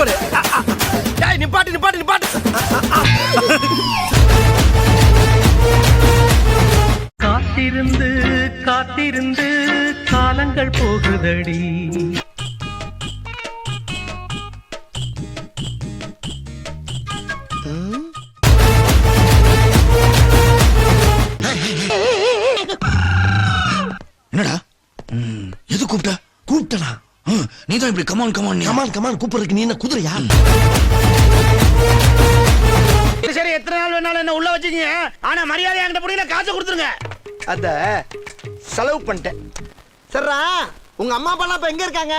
போடு. டேய் நிப்பாட்டு நிப்பாட்டு நிப்பாட்டு. காத்திருந்து காத்திருந்து காலங்கள் போகுதடி. என்னடா எது கூப்பிட்ட? கூப்பிட்டனா? நீதான் இப்படி கமான் கமான் கமான் கமான் கூப்பிடுறதுக்கு நீ என்ன குதிரையா? சரி எத்தனை நாள் வேணாலும் என்ன உள்ள வச்சுக்கீங்க. ஆனா மரியாதை என்கிட்ட புரியல, காசு கொடுத்துருங்க. அத செலவு பண்ணிட்டேன். சரிடா, உங்க அம்மா அப்பா இப்ப எங்க இருக்காங்க?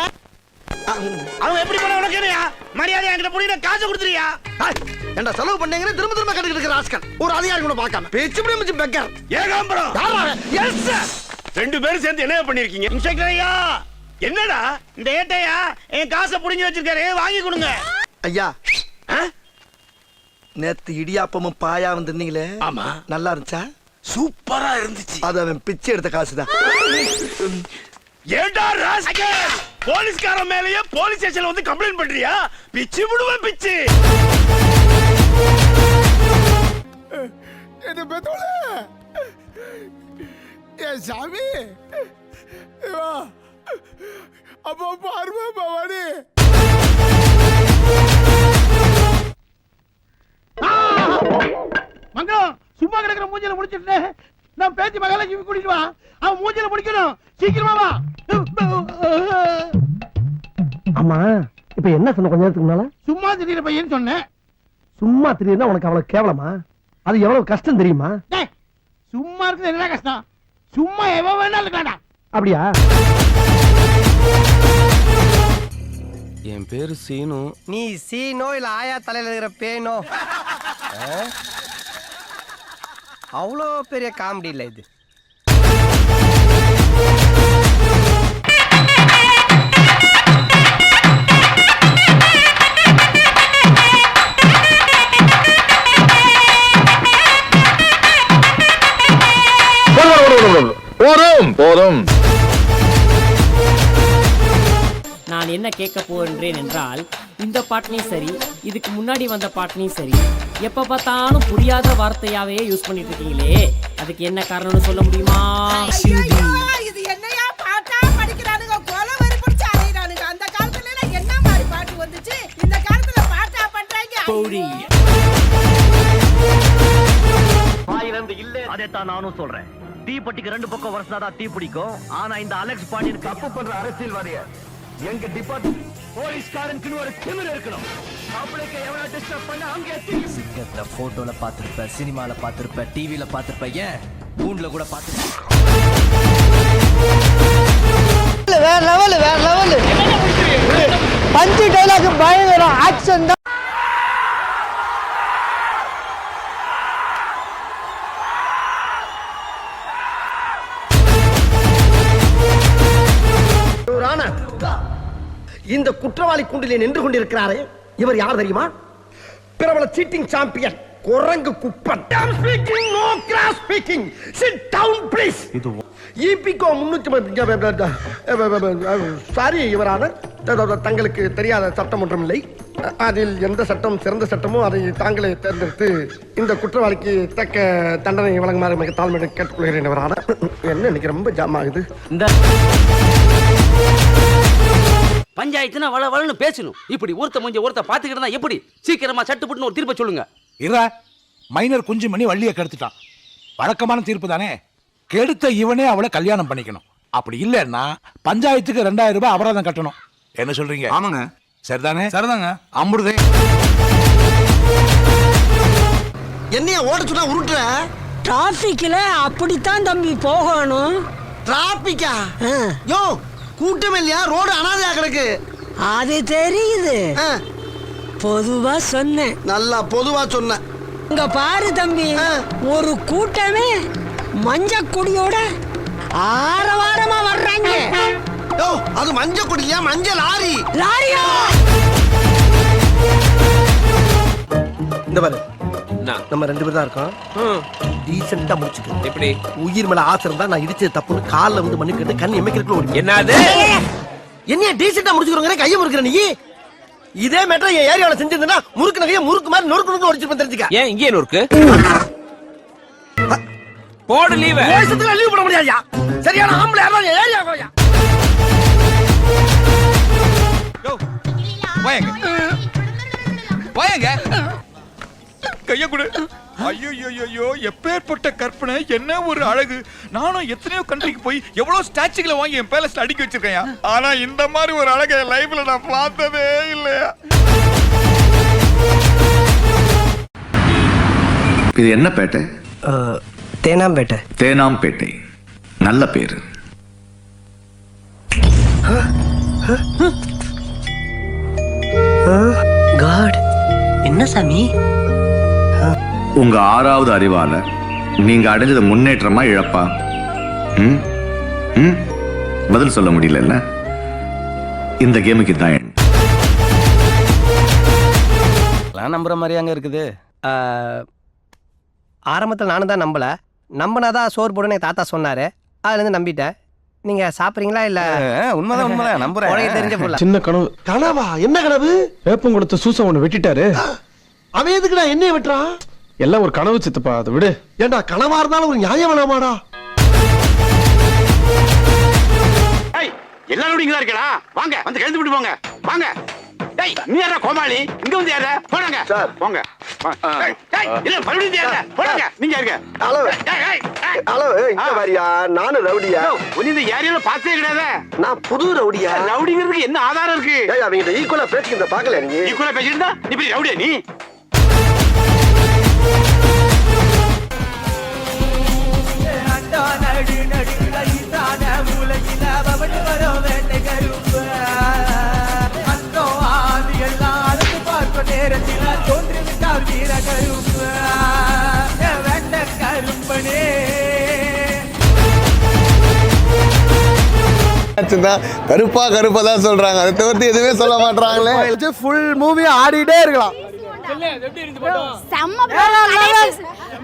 அவங்க எப்படி பண்ண உனக்கு என்னையா? மரியாதை என்கிட்ட புரியல, காசு கொடுத்துறியா? ஏண்டா செலவு பண்ணீங்கன்னு திரும்ப திரும்ப கட்டிட்டு இருக்கிற ராஸ்கல். ஒரு அதிகாரி கூட பார்க்காம பேச்சு இப்படி மிச்சு பெக்கர். ஏகாம்பரம். Yes sir. ரெண்டு பேரும் சேர்ந்து என்ன பண்ணிருக்கீங்க? இன்ஸ்பெக்டர் ஐயா, என்னடா இந்த ஏட்டையா என் காசை புடிஞ்சு வச்சிருக்காரு, வாங்கி கொடுங்க. ஐயா, நேத்து இடியாப்பமும் பாயா வந்திருந்தீங்களே, ஆமா, நல்லா இருந்துச்சா? சூப்பரா இருந்துச்சு. அது அவன் பிச்சை எடுத்த காசுதான். ஏண்டா ராஸ்கல், போலீஸ்காரன் மேலயே போலீஸ் ஸ்டேஷன்ல வந்து கம்ப்ளைண்ட் பண்றியா? பிச்சு விடுவேன் பிச்சு. என்ன பெத்தோல ஏ சாமி, அப்போ பார்வா பவானி. மங்கலம் சும்மா கிடக்குற மூஞ்சில முடிச்சிட்டு நான் பேச்சு மகாலட்சுமி கூட்டிட்டு வா. அவன் மூஞ்சில முடிக்கணும், சீக்கிரமா வா. ஆமா, இப்ப என்ன சொன்ன கொஞ்ச நேரத்துக்கு முன்னால? சும்மா திடீர் பையன் சொன்னேன். சும்மா திடீர்னா உனக்கு அவ்வளவு கேவலமா? அது எவ்வளவு கஷ்டம் தெரியுமா? சும்மா இருக்குது என்ன கஷ்டம்? சும்மா எவ வேணாலும் இருக்காடா. அப்படியா? என் பேரு சீனு. நீ சீனோ இல்ல ஆயா தலையில இருக்கிற பேனோ? அவ்வளோ பெரிய காமெடி இல்ல இது. போதும். நான் என்ன கேட்க போகின்றேன் என்றால், இந்த பாட்டினையும் சரி, இதுக்கு முன்னாடி வந்த பாட்டினையும் சரி, எப்ப பார்த்தாலும் புரியாத வார்த்தையாவே யூஸ் பண்ணிட்டு இருக்கீங்களே, அதுக்கு என்ன காரணம்னு சொல்ல முடியுமா? இது என்னையா பாட்டா படிக்கிறானுங்க, கொலை வரி பிடிச்சு அலையறானுங்க. அந்த காலத்துல என்ன மாதிரி பாட்டு வந்துச்சு, இந்த காலத்துல பாட்டா பண்றாங்க. போடி. ஆயிரம் இல்ல, அதைத்தான் நானும் சொல்றேன். தீப்பட்டிக்கு ரெண்டு பக்கம் வருஷம் தீ பிடிக்கும். ஆனா இந்த அலெக்ஸ் பாண்டியன் தப்பு பண்ற அரசியல்வாதிய எங்க டிபார்ட்மெண்ட் போலீஸ்காரனுக்கு ஒரு திமிரு இருக்கணும். அவளுக்கு எவ்வளவு டிஸ்டர்ப் பண்ண அங்கே சிங்கத்தை போட்டோல பாத்திருப்ப, சினிமால பாத்திருப்ப, டிவில பாத்திருப்ப, ஏன் கூண்டுல கூட பாத்திருப்ப. வேற லெவல், வேற லெவல். பஞ்சு டைலாக் பயங்கர ஆக்ஷன் தான். இந்த குற்றவாளி கூண்டிலே நின்று கொண்டிருக்கிறாரே, இவர் யார் தெரியுமா? பிரபல சீட்டிங் சாம்பியன் குரங்கு Kuppan. No cross speaking. Sit down please. ஈபிகோ 300. சாரி யுவரான, தங்களுக்கு தெரியாத சட்டம் ஒன்றும் இல்லை. அதில் எந்த சட்டம் சிறந்த சட்டமோ அதை தாங்களே தேர்ந்தெடுத்து இந்த குற்றவாளிக்கு தக்க தண்டனை வழங்குமாறு மிக தாழ்மையுடன் கேட்டுக்கொள்கிறேன் யுவரான. என்ன இன்னைக்கு ரொம்ப ஜாம் ஆகுது. பஞ்சாயத்துனா வள வளன்னு பேசணும். இப்படி ஒருத்த முடிஞ்ச ஒருத்த பாத்துக்கிட்டு தான் எப்படி? சீக்கிரமா சட்டுப்புட்டுன்னு ஒரு தீர்ப்பை சொல்லுங்க. மைனர் குஞ்சு மணி வள்ளியை கெடுத்துட்டான். வழக்கமான தீர்ப்பு தானே. கெடுத்த இவனே அவளை கல்யாணம் பண்ணிக்கணும். அப்படி இல்லைன்னா பஞ்சாயத்துக்கு 2000 ரூபாய் அபராதம் கட்டணும். என்ன சொல்றீங்க? ஆமாங்க. சரிதானே? சரிதாங்க. அமிர்தே என்னைய ஓட சொன்னா உருட்டுற? டிராபிக்ல அப்படித்தான் தம்பி போகணும். டிராபிக்கா? யோ, கூட்டம் இல்லையா? ரோடு அனாதையா கிடக்கு. அது தெரியுது, பொதுவா சொன்னேன். நல்லா பொதுவா சொன்ன. இங்க பாரு தம்பி, ஒரு கூட்டமே மஞ்ச கொடியோட ஆரவாரமா வர்றாங்க. யோ, அது மஞ்ச கொடியா? மஞ்ச லாரி. லாரியா? இந்த பாரு, நம்ம 2 பேர் தான் இருக்கோம். டீசெண்டா முடிச்சுக்கோ. எப்படி? உயிர் மேல ஆசை இருந்தா நான் இடிச்சது தப்புன்னு கால்ல வந்து மண்ணு கேட்டு கண் எமைக்கிறதுக்குள்ள ஓடி. என்னது? என்னைய டீசெண்டா முடிச்சுக்கிறோங்க, கையை முறுக்கிற நீ? இதே மேட்டர் என் ஏரியாவில் செஞ்சிருந்தா முறுக்கு நகையை முறுக்கு மாதிரி நொறுக்கு ஒடிச்சு தெரிஞ்சுக்க. ஏன் இங்கே நொறுக்கு போடு லீவ் தேசத்துல லீவ் பண்ண முடியாதுயா. சரியான ஆம்பளை யாரா ஏரியா கோயா. வாயங்க கைய கொடு. ஐயோ எப்பேற்பட்ட கற்பனை, என்ன ஒரு அழகு. நானும் எத்தனையோ கண்ட்ரிக்கு போய் எவ்வளவு ஸ்டாச்சுகளை வாங்கி என் பேலஸ்ல அடுக்கி வச்சிருக்கேன். ஆனா இந்த மாதிரி ஒரு அழகை என் லைஃப்ல நான் பார்த்ததே இல்லையா. இது என்ன பேட்டை? தேனாம்பேட்டை. தேனாம்பேட்டை. நல்ல பேரு. காட், என்ன சாமி? உங்க 6வது அறிவால நீங்க அடைஞ்சது முன்னேற்றமா இழப்பா? பதில் சொல்ல முடியல. இந்த கேமுக்கு தான் எண். நம்புற மாதிரி அங்க இருக்குது. ஆரம்பத்தில் நானும் தான் நம்பல. நம்பினாதான் சோறு போடுன்னு என் தாத்தா சொன்னாரு. அதுலேருந்து நம்பிட்டேன். நீங்க சாப்பிட்றீங்களா இல்ல? உண்மைதான் நம்புறேன். உனக்கு தெரிஞ்ச போல. சின்ன கனவு. கனவா? என்ன கனவு? வேப்பம் கொடுத்த சூசம் ஒண்ணு வெட்டிட்டாரு. அவன் எதுக்குடா என்னைய வெட்டுறான்? எல்லாம் ஒரு கனவு சித்தப்பா, அதை விடு. ஏண்டா கனவா இருந்தாலும் ஒரு நியாயம் வேணாமாடா? எல்லாரும் இங்க இருக்கடா. வாங்க வந்து கழுந்து விட்டு போங்க. வாங்க. டேய் நீ யாரா கோமாளி? இங்க வந்து யாரா? போடுங்க சார். போங்க. டேய் இல்ல மறுபடியும் யாரா? போடுங்க. நீங்க இருங்க. ஹலோ டேய் ஹலோ இங்க வாரியா. நானும் ரவுடியா. நீ இந்த ஏரியால பார்த்தே கிடையாது. நான் புது ரவுடியா. ரவுடிங்கிறதுக்கு என்ன ஆதாரம் இருக்கு? ஏய் அவங்க ஈக்குவலா பேசிக்கிறத பார்க்கல நீ. ஈக்குவலா பேசிட்டா நீ பெரிய ரவுடியா நீ? கருப்பா தான் சொல்றாங்க. அதை தவிர்த்து எதுவுமே சொல்ல மாட்டாங்களே. ஃபுல் மூவி ஆடிட்டே இருக்கலாம்.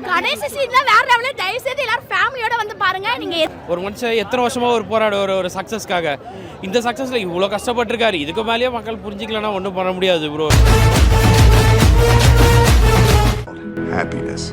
கடைசி சீன்ல வேற லெவல்ல. தயவு செய்து எல்லாரும் ஃபேமிலியோட வந்து பாருங்க. நீங்க ஒரு மனுஷன் எத்தனை வருஷமா ஒரு போராடு ஒரு சக்சஸ்க்காக. இந்த சக்சஸ்ல இவ்வளவு கஷ்டப்பட்டிருக்காரு. இதுக்கு மேலேயே மக்கள் புரிஞ்சுக்கலன்னா ஒன்றும் பண்ண முடியாது ப்ரோ. Happiness